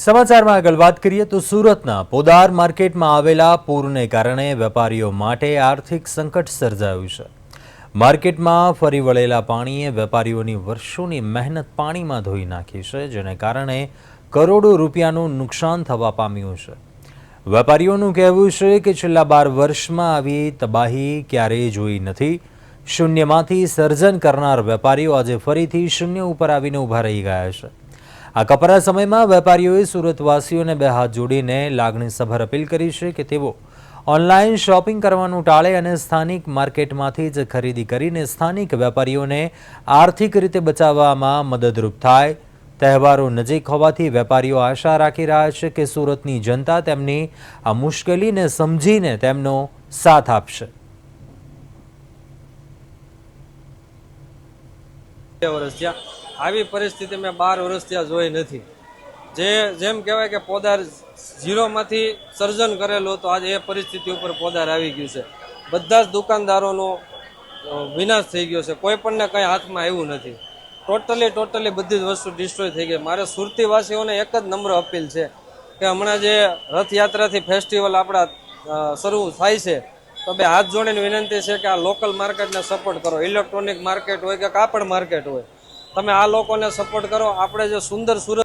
સમાચારમાં આગળ વાત કરીએ તો સુરતના પોદાર માર્કેટમાં આવેલા પૂરને કારણે વેપારીઓ માટે આર્થિક સંકટ સર્જાયું છે। માર્કેટમાં ફરી વળેલા પાણીએ વેપારીઓની વર્ષોની મહેનત પાણીમાં ધોઈ નાખી છે, જેને કારણે કરોડો રૂપિયાનું નુકસાન થવા પામ્યું છે। વેપારીઓનું કહેવું છે કે છેલ્લા 12 વર્ષમાં આવી તબાહી ક્યારેય જોઈ નથી। શૂન્યમાંથી સર્જન કરનાર વેપારીઓ આજે ફરીથી શૂન્ય ઉપર આવીને ઊભા રહી ગયા છે। આ કપરા સમયમાં વેપારીઓએ સુરતવાસીઓને બે હાથ જોડીને લાગણીસભર અપીલ કરી છે કે તેઓ ઓનલાઈન શોપિંગ કરવાનું ટાળે અને સ્થાનિક માર્કેટમાંથી જ ખરીદી કરીને સ્થાનિક વેપારીઓને આર્થિક રીતે બચાવવામાં મદદરૂપ થાય। તહેવારો નજીક હોવાથી વેપારીઓ આશા રાખી રહ્યા છે કે સુરતની જનતા તેમની આ મુશ્કેલીને સમજીને તેમનો સાથ આપશે। આવી પરિસ્થિતિ મેં 12 વર્ષ ત્યાં જોઈ નથી। જેમ કહેવાય કે પોદાર ઝીરોમાંથી સર્જન કરેલું તો આજે એ પરિસ્થિતિ ઉપર પોદાર આવી ગયું છે। બધા જ દુકાનદારોનો વિનાશ થઈ ગયો છે, કોઈ પણને કંઈ હાથમાં આવ્યું નથી। ટોટલી બધી જ વસ્તુ ડિસ્ટ્રોય થઈ ગઈ। મારે સુરતી વાસીઓને એક જ નમ્ર અપીલ છે કે હમણાં જે રથયાત્રાથી ફેસ્ટિવલ આપણા શરૂ થાય છે, તો બે હાથ જોડીને વિનંતી છે કે આ લોકલ માર્કેટને સપોર્ટ કરો। ઇલેક્ટ્રોનિક માર્કેટ હોય કે કાપડ માર્કેટ હોય, તમે આ લોકોને સપોર્ટ કરો। આપણે જે સુંદર સુરત